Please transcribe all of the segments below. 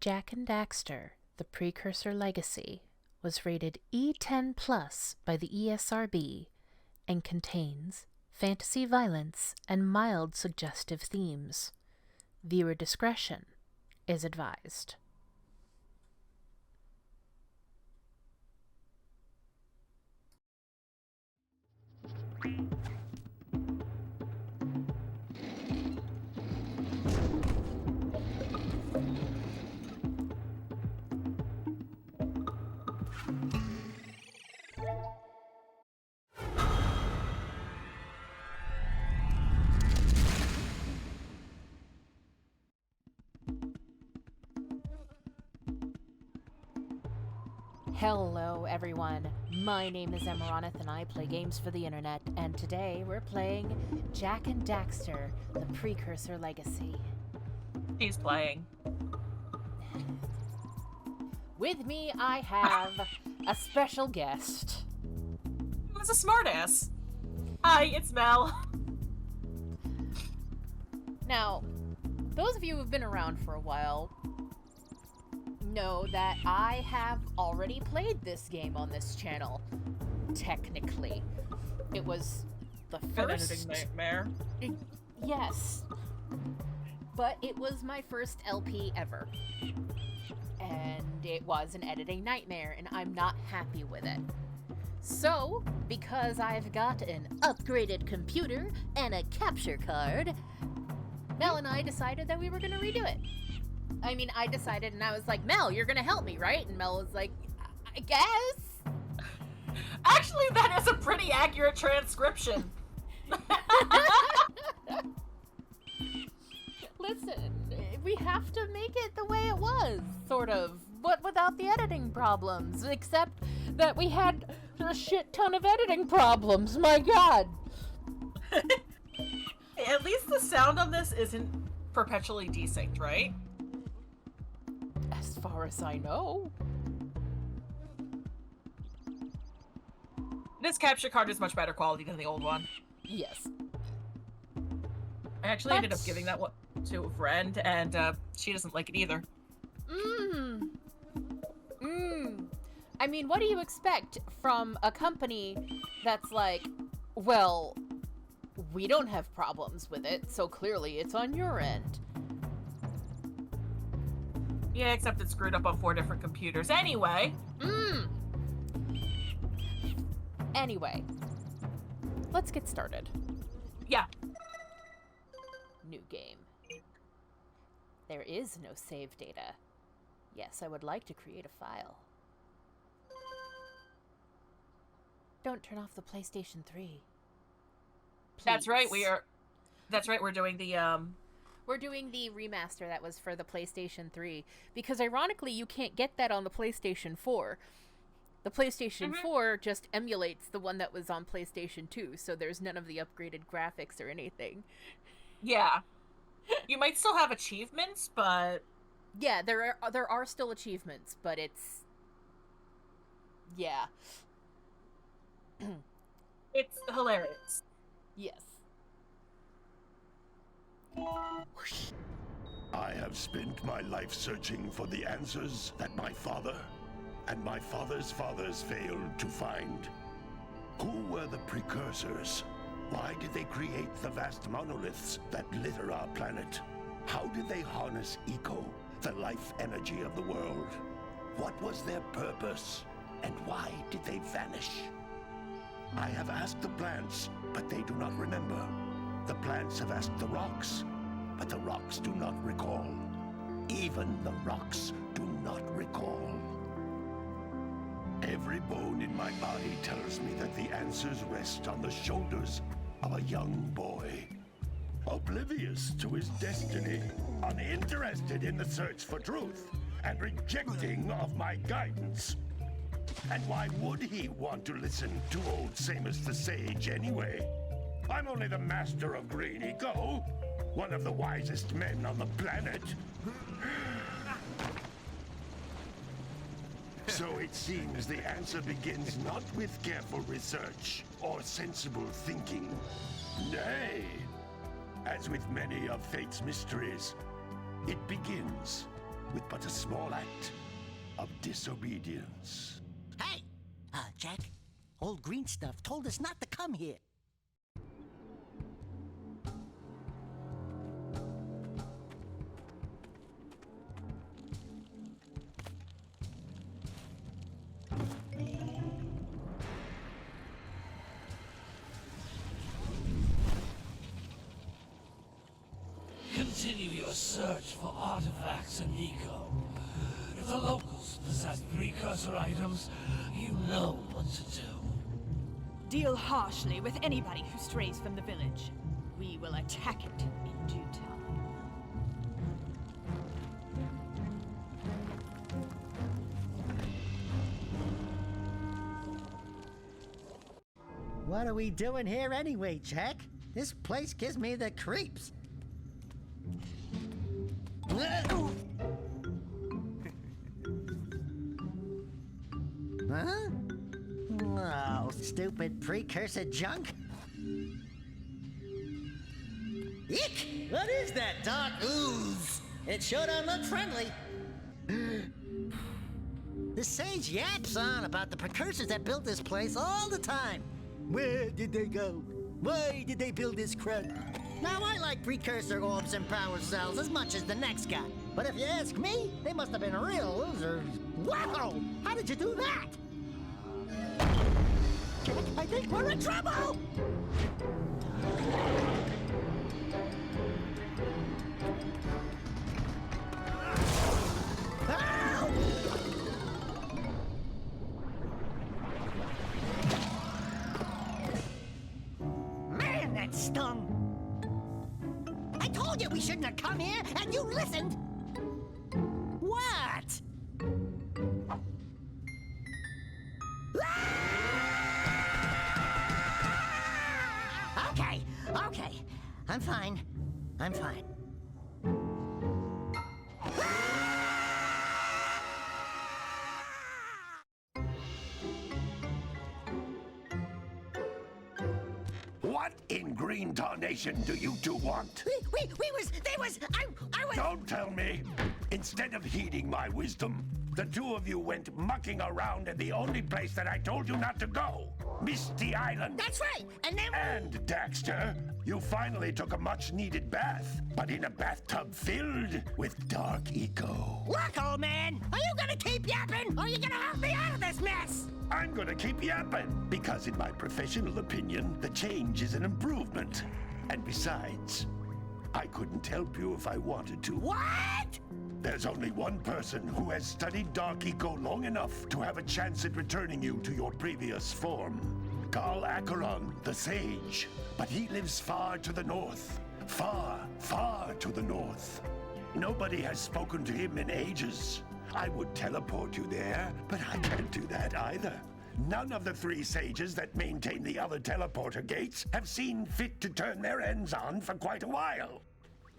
Jak and Daxter, the Precursor Legacy, was rated E10+ by the ESRB and contains fantasy violence and mild suggestive themes. Viewer discretion is advised. Hello everyone, my name is Amaronith and I play games for the internet, and today we're playing Jak and Daxter, the Precursor Legacy. He's playing. With me I have a special guest. Who's a smartass? Hi, it's Mel. Now, those of you who've been around for a while know that I have already played this game on this channel. Technically, it was the first editing nightmare. Yes, but it was my first LP ever, and it was an editing nightmare, and I'm not happy with it. So, because I've got an upgraded computer and a capture card, Mel and I decided that we were going to redo it. I mean, I decided, and I was like, Mel, you're gonna help me, right? And Mel was like, I guess. Actually, that is a pretty accurate transcription. Listen, we have to make it the way it was, sort of, but without the editing problems, except that we had a shit ton of editing problems, my god. At least the sound on this isn't perpetually desynced, right? As far as I know. This capture card is much better quality than the old one. Yes. I actually ended up giving that one to a friend, and she doesn't like it either. I mean, what do you expect from a company that's like, well, we don't have problems with it, so clearly it's on your end. Yeah, except it's screwed up on 4 different computers. Anyway. Anyway. Let's get started. Yeah. New game. There is no save data. Yes, I would like to create a file. Don't turn off the PlayStation 3. Please. That's right, we're doing the, We're doing the remaster that was for the PlayStation 3, because ironically you can't get that on the PlayStation 4. The PlayStation 4 just emulates the one that was on PlayStation 2, so there's none of the upgraded graphics or anything. Yeah. You might still have achievements, but... Yeah, there are still achievements, but it's... Yeah. It's hilarious. Yes. I have spent my life searching for the answers that my father and my father's fathers failed to find. Who were the precursors? Why did they create the vast monoliths that litter our planet? How did they harness eco, the life energy of the world? What was their purpose? And why did they vanish? I have asked the plants, but they do not remember. The plants have asked the rocks, but the rocks do not recall. Even the rocks do not recall. Every bone in my body tells me that the answers rest on the shoulders of a young boy. Oblivious to his destiny, uninterested in the search for truth, and rejecting of my guidance. And why would he want to listen to old Samus the Sage anyway? I'm only the master of green eco, one of the wisest men on the planet. So it seems the answer begins not with careful research or sensible thinking. Nay, as with many of fate's mysteries, it begins with but a small act of disobedience. Hey! Jack, old green stuff told us not to come here. Continue your search for artifacts in Eco. If the locals possess precursor items, you know what to do. Deal harshly with anybody who strays from the village. We will attack it in due time. What are we doing here anyway, Jack? This place gives me the creeps. Huh? Oh, stupid precursor junk. Eek! What is that dark ooze? It sure don't look friendly. The sage yaps on about the precursors that built this place all the time. Where did they go? Why did they build this crud? Now, I like precursor orbs and power cells as much as the next guy. But if you ask me, they must have been real losers. Wow! How did you do that? I think we're in trouble! Ow! Man, that stung! I told you we shouldn't have come here, and you listened! What? Okay. I'm fine. What in green tarnation do you two want? I was... Don't tell me! Instead of heeding my wisdom, the two of you went mucking around in the only place that I told you not to go. Misty Island. That's right, and then... And, Daxter, you finally took a much-needed bath, but in a bathtub filled with dark eco. Look, old man, are you gonna keep yapping, or are you gonna help me out of this mess? I'm gonna keep yapping, because in my professional opinion, the change is an improvement. And besides, I couldn't help you if I wanted to. What? There's only one person who has studied Dark Eco long enough to have a chance at returning you to your previous form. Amaronith, the Sage. But he lives far to the north. Far, far to the north. Nobody has spoken to him in ages. I would teleport you there, but I can't do that either. None of the three sages that maintain the other teleporter gates have seen fit to turn their ends on for quite a while.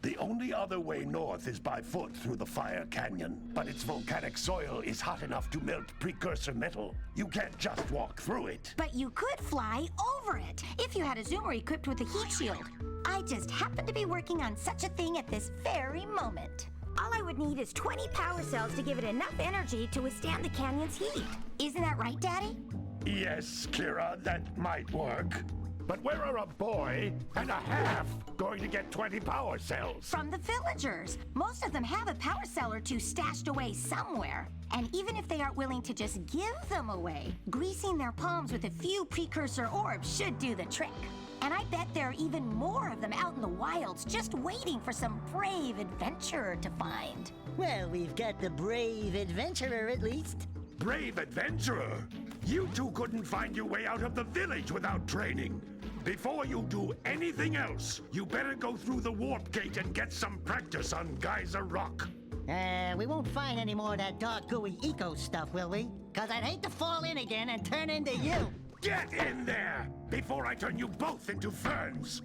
The only other way north is by foot through the Fire Canyon, but its volcanic soil is hot enough to melt precursor metal. You can't just walk through it. But you could fly over it, if you had a zoomer equipped with a heat shield. I just happen to be working on such a thing at this very moment. All I would need is 20 power cells to give it enough energy to withstand the canyon's heat. Isn't that right, Daddy? Yes, Kira, that might work. But where are a boy and a half going to get 20 power cells? From the villagers. Most of them have a power cell or two stashed away somewhere. And even if they aren't willing to just give them away, greasing their palms with a few precursor orbs should do the trick. And I bet there are even more of them out in the wilds just waiting for some brave adventurer to find. Well, we've got the brave adventurer at least. Brave adventurer? You two couldn't find your way out of the village without training. Before you do anything else, you better go through the warp gate and get some practice on Geyser Rock. We won't find any more of that dark gooey eco stuff, will we? 'Cause I'd hate to fall in again and turn into you. Get in there before I turn you both into ferns.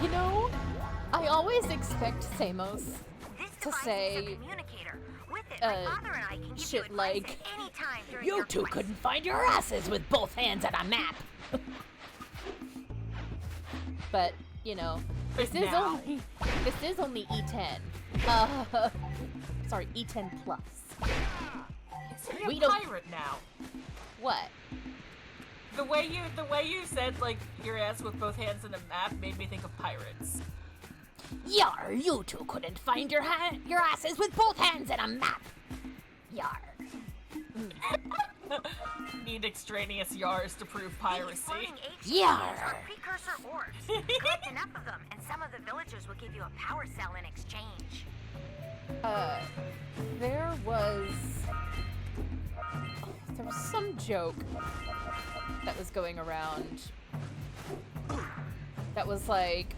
You know, I always expect Samos to say shit like, "You two couldn't find your asses with both hands on a map." but you know, this is Now. only E10. Sorry, E10 plus. You're We a don't- pirate now. What? The way you said like your ass with both hands in a map made me think of pirates. Yar, you two couldn't find your asses with both hands and a map. Yar. Need extraneous yars to prove piracy. Floating H Yar. are precursor orbs. Collect enough of them, and some of the villagers will give you a power cell in exchange. There was some joke that was going around that was like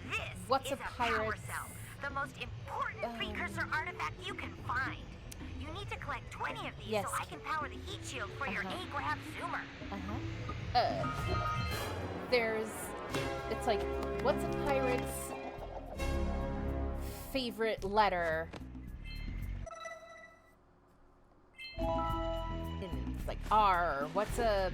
This What's is a power pirate's- cell, the most important precursor artifact you can find. You need to collect 20 of these Yes. so I can power the heat shield for your A-grab zoomer. it's like, what's a pirate's favorite letter? And it's like R. What's a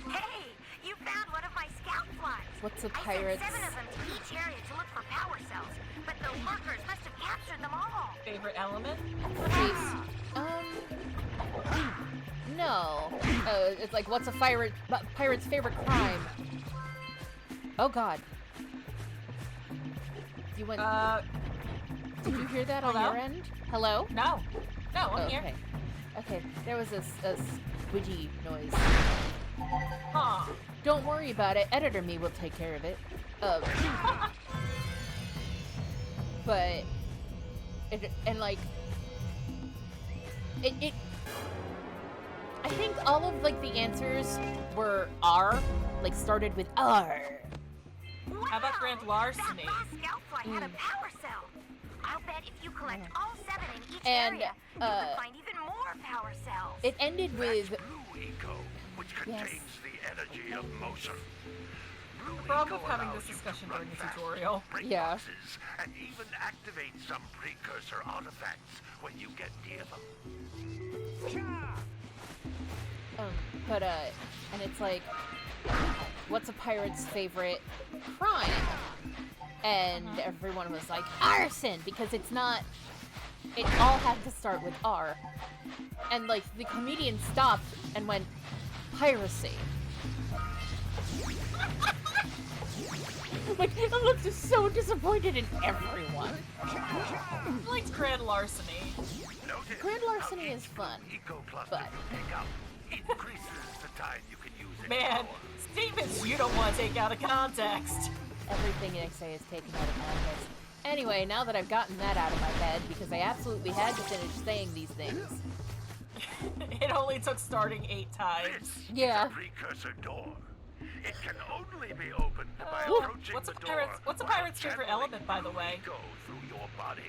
Hey, you found one of my scout flies. What's a I sent pirate's 7 of them to each area to look for power cells, but the lurkers must have captured them all. Favorite element? face? No. It's like, what's a pirate's favorite crime? Oh God. You went. Did you hear that on hello? your end? Hello? No. No, I'm Oh, here. okay. Okay. There was a squidgy noise. Huh. Don't worry about it. Editor me will take care of it. But I think all of like the answers were R, like started with R. How about grand larceny? That last scout fly had a power cell. I'll bet if you collect all 7 in each And, area, you can find even more power cells. It ended with Blue Eco, which contains the energy of motion. Blue The problem Eco with having allows this you to discussion run during the fast, tutorial. break Yeah. boxes, and even activate some precursor artifacts when you get near them. and it's like, what's a pirate's favorite crime? And everyone was like, arson, because it's not, it all had to start with R. And like, the comedian stopped and went, piracy. Like, I looked just so disappointed in everyone. I liked grand larceny. Notice Grand how larceny each is fun, Blue Eco cluster but- you pick up increases the time you can use its Man, power. statements you don't want to take out of context. Everything I say is taken out of context. Anyway, now that I've gotten that out of my head, because I absolutely had to finish saying these things. It only took starting 8 times. This Yeah. is a precursor door. It can only be opened by Oh, approaching what's a the pirate's- door what's a while pirate's favorite channeling element, by the Blue way? Eco through your body.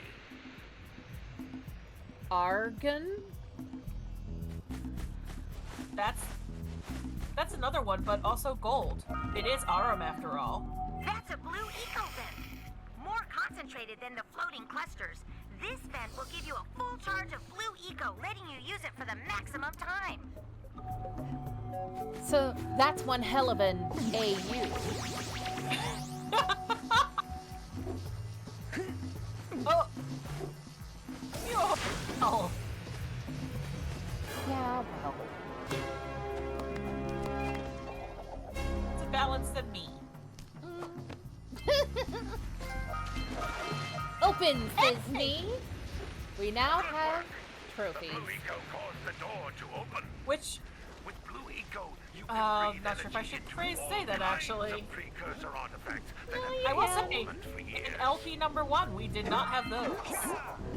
Argon? That's another one, but also gold. It is Arum after all. That's a blue eco vent. More concentrated than the floating clusters. This vent will give you a full charge of blue eco, letting you use it for the maximum time. So that's one hell of an AU. Oh! Oh! Yeah, well. To balance the me. Open, Disney! We now have trophies. Blue Eco caused the door to open. Which, With Blue Eco, you can breathe not sure if I energy should into phrase all say that, kinds actually. of precursor artifacts that No, have you been I will can. say, dormant for years. in LP number 1, we did not have those.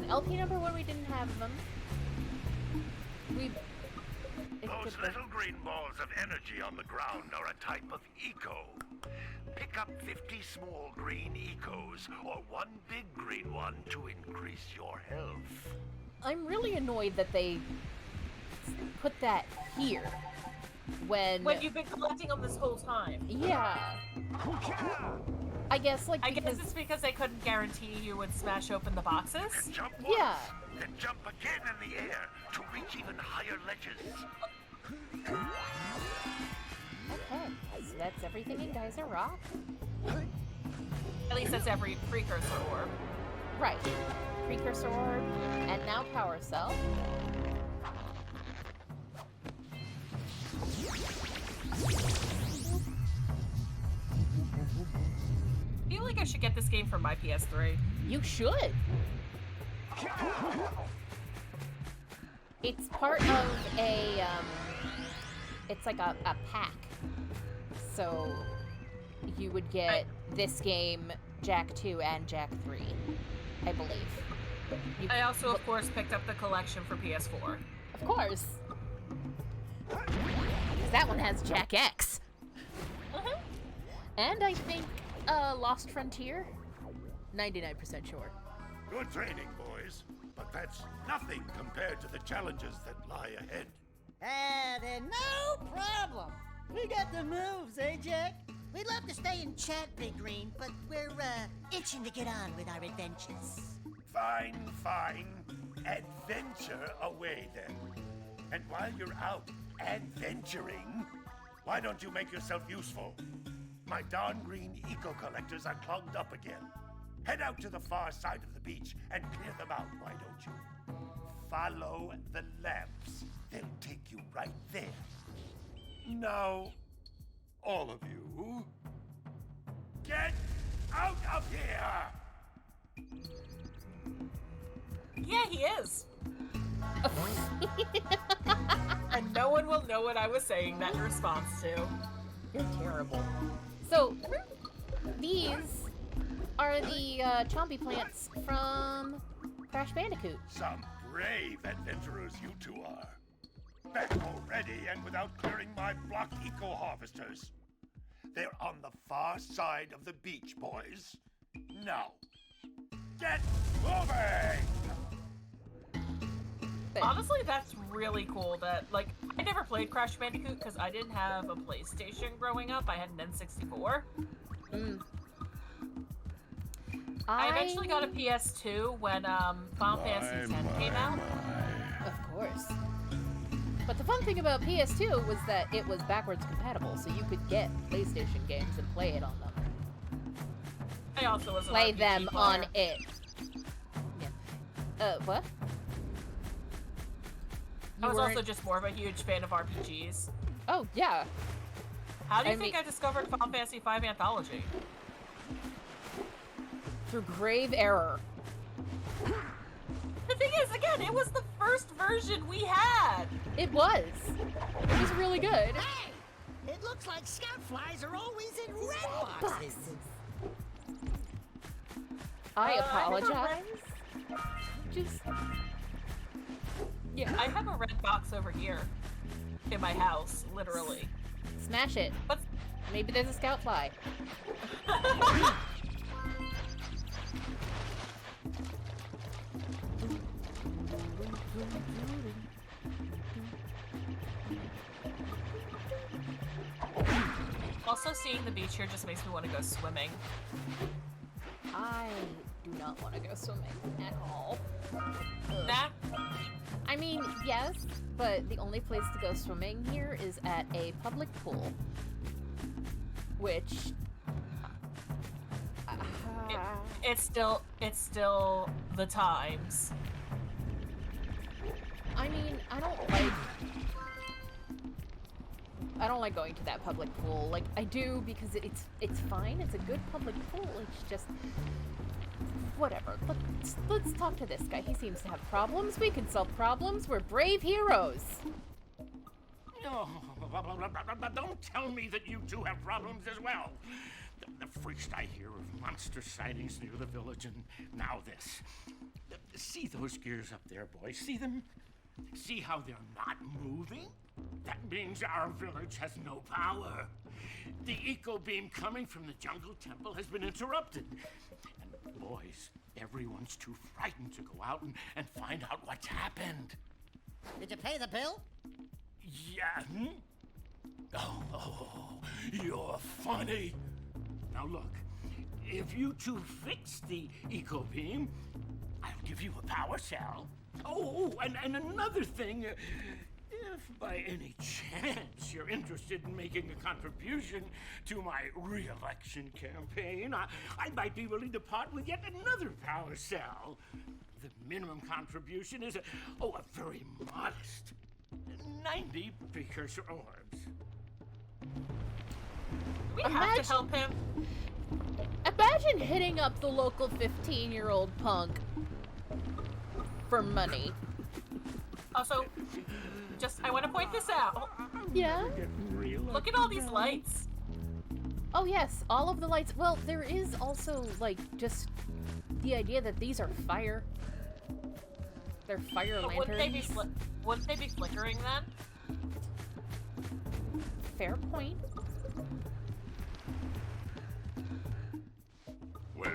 In LP number 1, we didn't have them. Those little green balls of energy on the ground are a type of eco. Pick up 50 small green ecos or one big green one to increase your health. I'm really annoyed that they put that here. When When you've been collecting them this whole time. yeah. I guess, like, I guess because... it's because they couldn't guarantee you would smash open the boxes. Jump once, Yeah. then jump again in the air to reach even higher ledges. Okay, so that's everything in Geyser Rock. At least that's every precursor orb. Right. Precursor Orb, and now Power Cell. I feel like I should get this game for my PS3. You should. It's part of a, it's like a pack. So you would get this game, Jack 2 and Jack 3, I believe. I also, of course, picked up the collection for PS4. Of course. Because that one has Jack X. And I think Lost Frontier. 99% sure. Good training, boys. But that's nothing compared to the challenges that lie ahead. Then no problem. We got the moves, eh, Jack? We'd love to stay and chat, Big Green, but we're, itching to get on with our adventures. Fine, fine. Adventure away, then. And while you're out adventuring, why don't you make yourself useful? My darn green eco-collectors are clogged up again. Head out to the far side of the beach and clear them out, why don't you? Follow the lamps. They'll take you right there. Now, all of you, get out of here! Yeah, he is. And no one will know what I was saying that in response to. You're terrible. So, these are the chompy plants from Crash Bandicoot. Some brave adventurers you two are. Back already and without clearing my block eco-harvesters. They're on the far side of the beach, boys. Now, get moving! Honestly, that's really cool that, like, I never played Crash Bandicoot because I didn't have a PlayStation growing up. I had an N64. I eventually got a PS2 when Final Fantasy X came out. Of course. But the fun thing about PS2 was that it was backwards compatible, so you could get PlayStation games and play it on them. I also was an Play RPG them player. on it. Yeah. What? I You was weren't- also just more of a huge fan of RPGs. Oh, yeah. How do you I think mean- I discovered Final Fantasy V Anthology? Through grave error. The thing is, again, it was the first version we had! It was. It was really good. Hey! It looks like scout flies are always in red boxes. Boxes. I I have a apologize. Just... Yeah. I have a red box over here. In my house, literally. Smash it. But Maybe there's a scout fly. also, seeing the beach here just makes me want to go swimming. I do not want to go swimming at all. Ugh. Nah, I mean, yes, but the only place to go swimming here is at a public pool. Which... it's still the times. I mean, I don't like going to that public pool. Like, I do because it's fine. It's a good public pool. It's just whatever. Let's talk to this guy. He seems to have problems. We can solve problems. We're brave heroes. No, don't tell me that you two have problems as well. The first I hear of monster sightings near the village, and now this. See those gears up there, boys? See them? See how they're not moving? That means our village has no power. The eco beam coming from the jungle temple has been interrupted. And boys, everyone's too frightened to go out and find out what's happened. Did you pay the bill? Yeah. Oh, you're funny. Now look, if you two fix the eco beam, I'll give you a power cell. Oh, and another thing, if by any chance you're interested in making a contribution to my re-election campaign, I might be willing to part with yet another power cell. The minimum contribution is a very modest 90 Precursor Orbs. We have to help him. Imagine hitting up the local 15-year-old punk for money. Also, I want to point this out. Yeah? Look at all these lights. Oh yes, all of the lights. Well, there is also, like, just the idea that these are fire. They're fire But lanterns. wouldn't they be flickering then? Fair point. Well,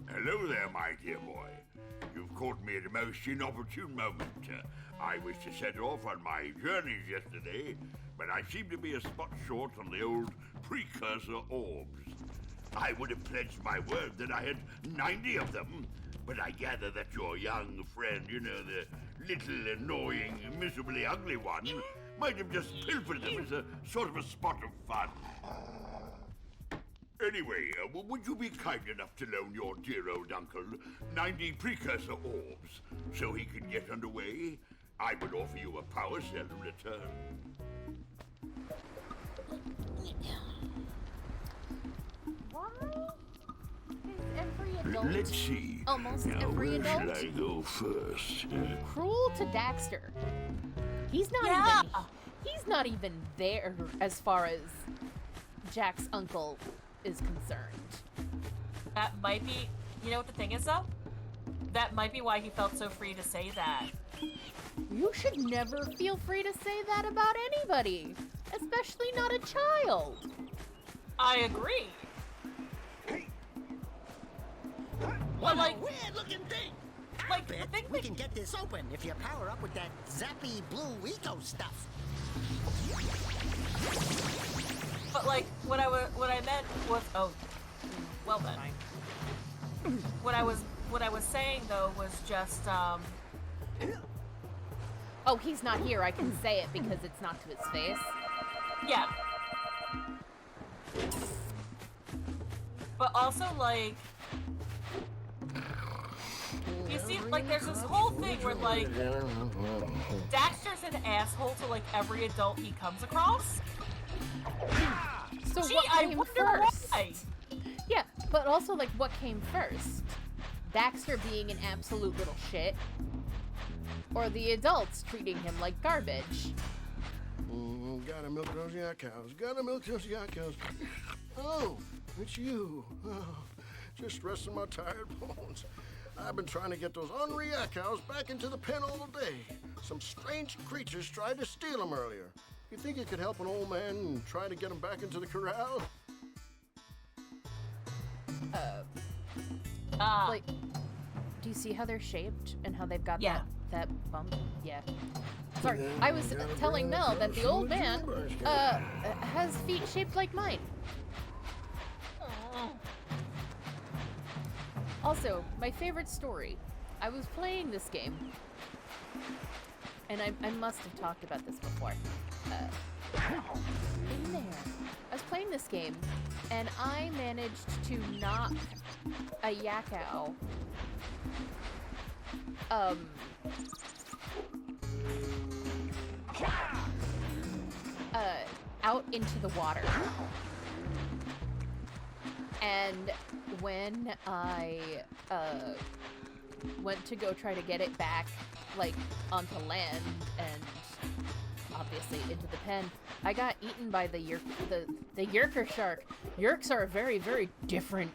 hello there, my dear boy. You've caught me at a most inopportune moment. I was to set off on my journeys yesterday, but I seem to be a spot short on the old Precursor Orbs. I would have pledged my word that I had 90 of them, but I gather that your young friend, you know, the little annoying, miserably ugly one, might have just pilfered them as a sort of a spot of fun. Anyway, would you be kind enough to loan your dear old uncle 90 Precursor Orbs so he can get underway? I would offer you a power cell in return. Why is every adult, Let's see. almost Now, every where adult, should I go first? cruel to Daxter? He's not even there as far as Jack's uncle is concerned. That might be. You know what the thing is, though? That might be why he felt so free to say that. You should never feel free to say that about anybody, especially not a child. I agree. But like, weird-looking thing. Like, I bet the thing we that- can get this open if you power up with that zappy blue eco stuff. but like, what I meant was, well then. What I was saying though was just, Oh, he's not here. I can say it because it's not to his face. yeah. But also, like, you see, like, there's this whole thing where, like, Daxter's an asshole to, like, every adult he comes across. So Gee, what I came wonder first? why. Yeah, but also, like, what came first? Daxter being an absolute little shit, or the adults treating him like garbage? Gotta milk those Yakows. Gotta milk those Yakows. Oh, it's you. Oh, just resting my tired bones. I've been trying to get those awry Yakows back into the pen all day. Some strange creatures tried to steal them earlier. You think you could help an old man and try to get him back into the corral? Like, do you see how they're shaped and how they've got Yeah. that bump? Yeah. Sorry, I was telling Mel that the old man has feet shaped like mine. Also, my favorite story. I was playing this game, and I must have talked about this before. In there. I was playing this game, and I managed to knock a Yakow out into the water. And when I went to go try to get it back, like, onto land and obviously into the pen, I got eaten by the Yerker shark. Yerks are a very, very different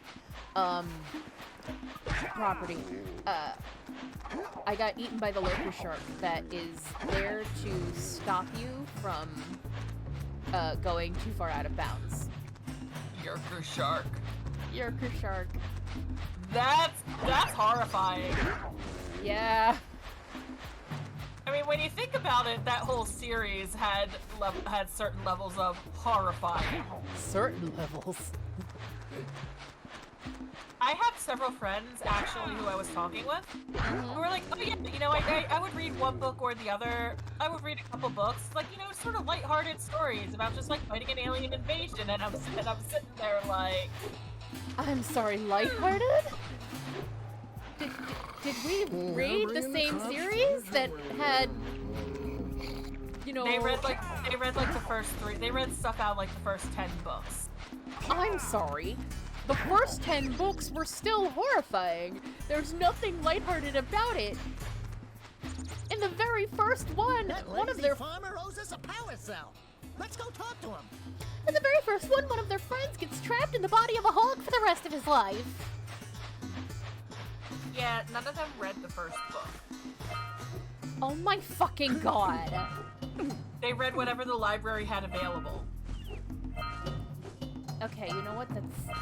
property. I got eaten by the lurker shark that is there to stop you from going too far out of bounds. Yerker shark. Yerker shark. That's horrifying. Yeah. I mean, when you think about it, that whole series had certain levels of horrifying. Certain levels. several friends actually who I was talking with who were like, oh yeah, you know, I would read one book or the other. I would read a couple books, like, you know, sort of lighthearted stories about just like fighting an alien invasion, and I'm sitting there like, I'm sorry, lighthearted? Did we read the same series that had, you know? they read like the first 3. They read stuff out like the first 10 books. I'm sorry. The first 10 books were still horrifying. There's nothing lighthearted about it. In the very first one, That one of lazy their farmer owes us a power cell. Let's go talk to him. in the very first one of their friends gets trapped in the body of a hog for the rest of his life. Yeah, none of them read the first book. Oh my fucking god. They read whatever the library had available. Okay, you know what? That's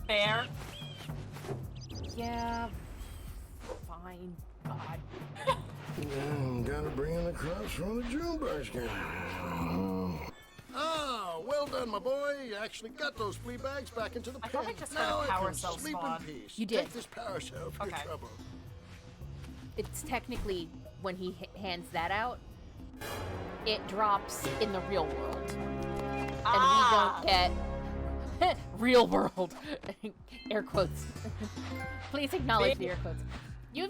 Fair. yeah. Fine. God. Gotta bring in the crops from the Junebug game. Oh, well done, my boy. You actually got those flea bags back into the I pen. thought I just had now a I power can cell sleep spawn. in peace. You did. Take this power cell for your Okay. trouble. It's technically when he hands that out, it drops in the real world. And we don't get real world air quotes. Please acknowledge the air quotes. Yee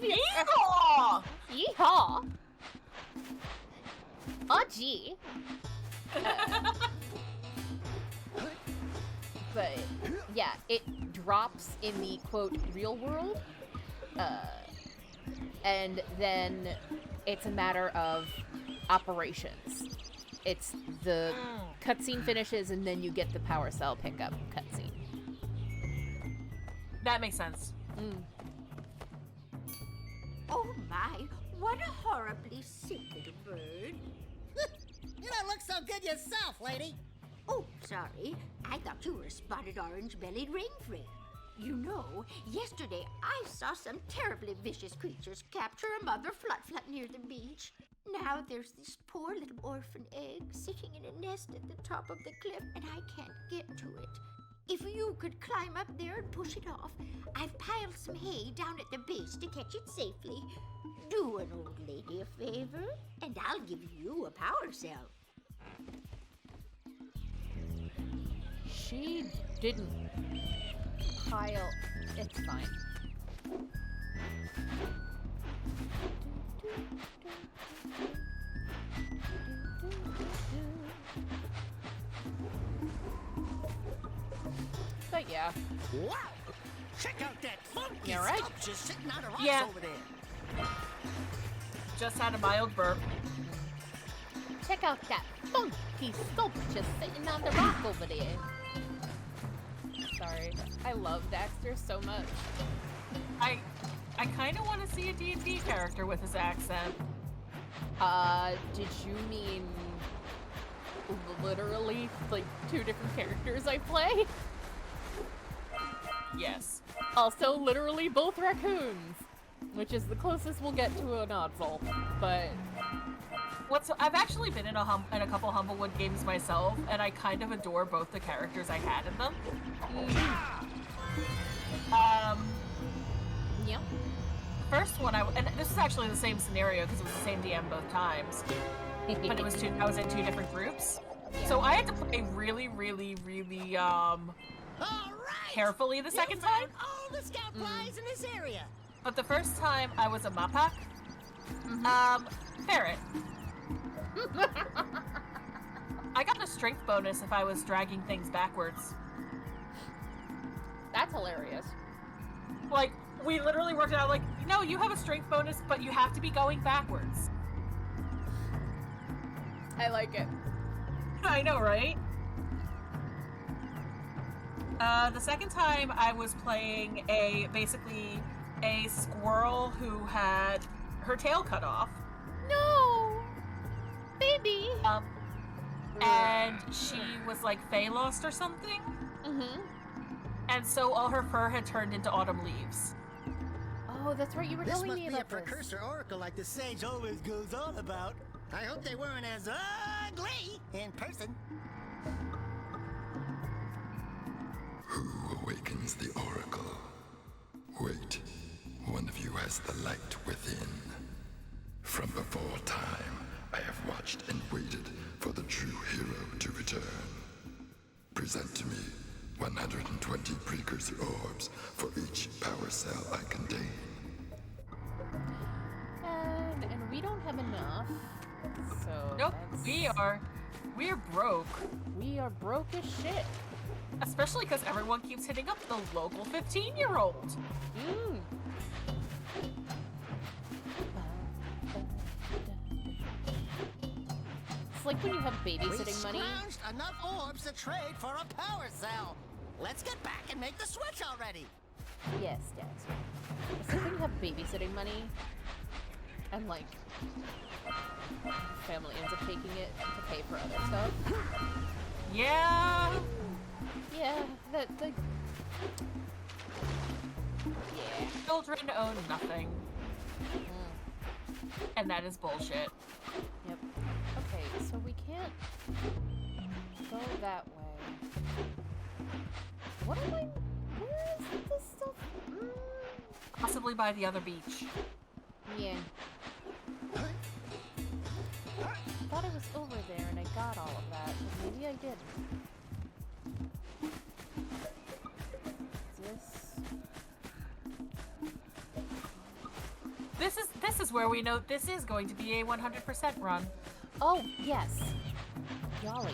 Haw! Yee Haw! Oh gee. But yeah, it drops in the quote real world, and then it's a matter of operations. It's the cutscene finishes, and then you get the power cell pickup cutscene. That makes sense. Oh my, what a horribly sick little bird. You don't look so good yourself, lady. Oh, sorry. I thought you were a spotted orange-bellied rainframe. You know, yesterday I saw some terribly vicious creatures capture a mother flut-flut near the beach. Now there's this poor little orphan egg sitting in a nest at the top of the cliff, and I can't get to it. If you could climb up there and push it off, I've piled some hay down at the base to catch it safely. Do an old lady a favor, and I'll give you a power cell. She didn't pile. It's fine. But yeah. Wow! Check out that funky You're right. sculpture sitting on a rock Yeah. over there. Just had a mild burp. Check out that funky sculpture sitting on the rock over there. Sorry, I love Daxter so much. I kind of want to see a D&D character with his accent. Did you mean literally like 2 different characters I play? Yes. Also, literally both raccoons, which is the closest we'll get to an Oddful, but I've actually been in a couple Humblewood games myself, and I kind of adore both the characters I had in them. yeah. First one, and this is actually the same scenario because it was the same DM both times, but it was I was in 2 different groups, so I had to play really, really, really All right. carefully the second time. All the scout flies in this area. But the first time I was a Mapak, ferret. I got a strength bonus if I was dragging things backwards. That's hilarious. Like, we literally worked it out, like, no, you have a strength bonus, but you have to be going backwards. I like it. I know, right? The second time I was playing basically a squirrel who had her tail cut off. No! Baby! And she was like Fey lost or something. Mm-hmm. And so all her fur had turned into autumn leaves. Oh, that's right, you were This telling must me be a about this. precursor oracle like the sage always goes on about. I hope they weren't as ugly in person. Who awakens the oracle. Wait, one of you has the light within. From before time, I have watched and waited for the true hero to return. Present to me 120 precursor orbs for each power cell I contain. And we don't have enough. So Nope, we're broke. We are broke as shit. Especially because everyone keeps hitting up the local 15-year-old. It's like when you have babysitting money. We scrounged enough orbs to trade for a power cell. Let's get back and make the switch already. Yes, Daxter. It's like when you have babysitting money, and like, family ends up taking it to pay for other stuff. Yeah. Yeah, yeah. Children own nothing. And that is bullshit. Yep. Okay, so we can't go that way. What am I... Where is this stuff? Possibly by the other beach. Yeah. I thought I was over there and I got all of that, but maybe I didn't. This is where we know this is going to be a 100% run. Oh, yes. Golly.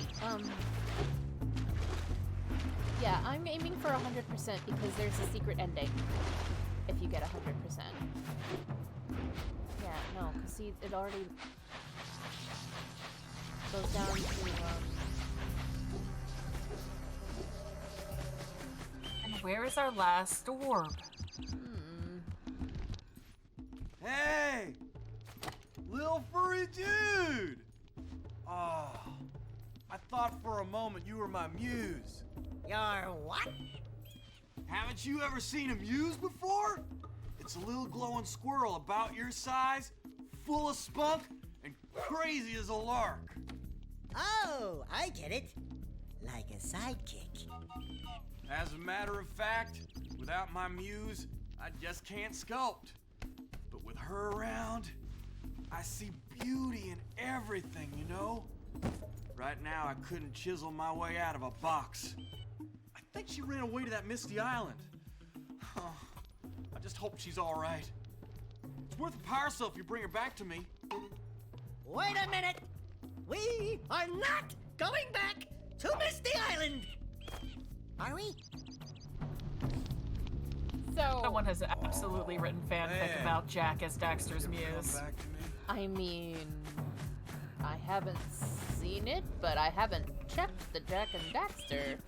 Yeah, I'm aiming for 100% because there's a secret ending if you get 100%. Yeah, no, because see, it already goes down to, And where is our last orb? Hey! Little furry dude! Oh, I thought for a moment you were my muse. Your what? Haven't you ever seen a muse before? It's a little glowing squirrel about your size, full of spunk, and crazy as a lark. Oh, I get it. Like a sidekick. As a matter of fact, without my muse, I just can't sculpt. But with her around, I see beauty in everything, you know? Right now, I couldn't chisel my way out of a box. I think she ran away to that misty island. I just hope she's all right. It's worth a power cell if you bring her back to me. Wait a minute! We are not going back to Misty Island! Are we? So... Someone has absolutely written fanfic about Jack as Daxter's muse. I mean... I haven't seen it, but I haven't checked the Jack and Daxter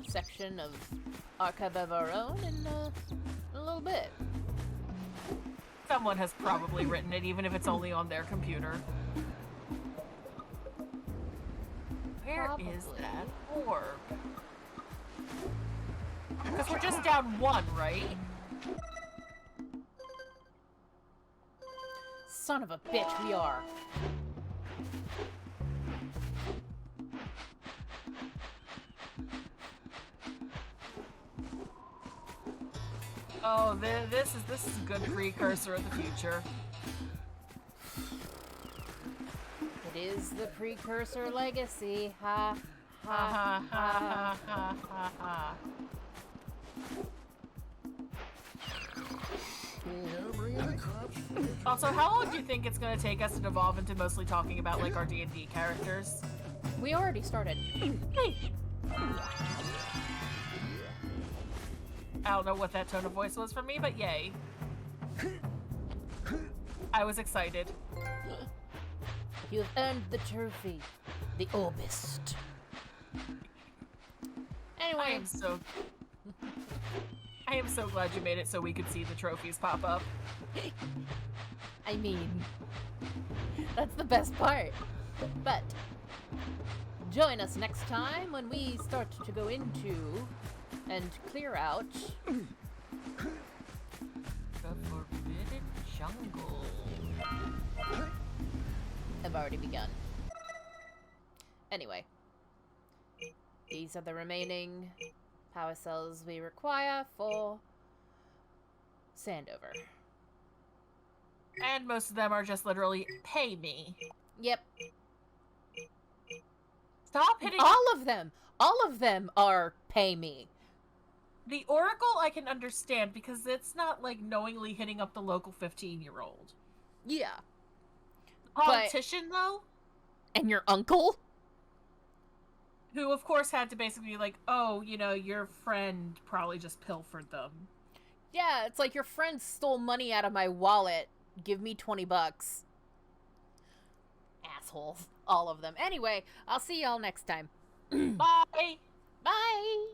section of Archive of Our Own in a little bit. Someone has probably written it, even if it's only on their computer. Where is that orb? Because we're just down one, right? Son of a bitch, we are. Oh, this is a good precursor of the future. It is the Precursor legacy. Ha ha Ha ha ha ha ha ha. Also, how long do you think it's going to take us to evolve into mostly talking about like our D&D characters? We already started. Hey. I don't know what that tone of voice was from me, but yay. I was excited. You've earned the trophy, the Orbist. Anyway, I am so glad you made it so we could see the trophies pop up. I mean, that's the best part. But join us next time when we start to go into and clear out the Forbidden Jungle. Have already begun. Anyway, these are the remaining power cells we require for Sandover. And most of them are just literally, pay me. Yep. Stop hitting- All of them are pay me. The Oracle I can understand because it's not like knowingly hitting up the local 15-year-old. Yeah. Politician, though? And your uncle? Who, of course, had to basically be like, oh, you know, your friend probably just pilfered them. Yeah, it's like your friend stole money out of my wallet. Give me $20. Assholes. All of them. Anyway, I'll see y'all next time. Bye! Bye!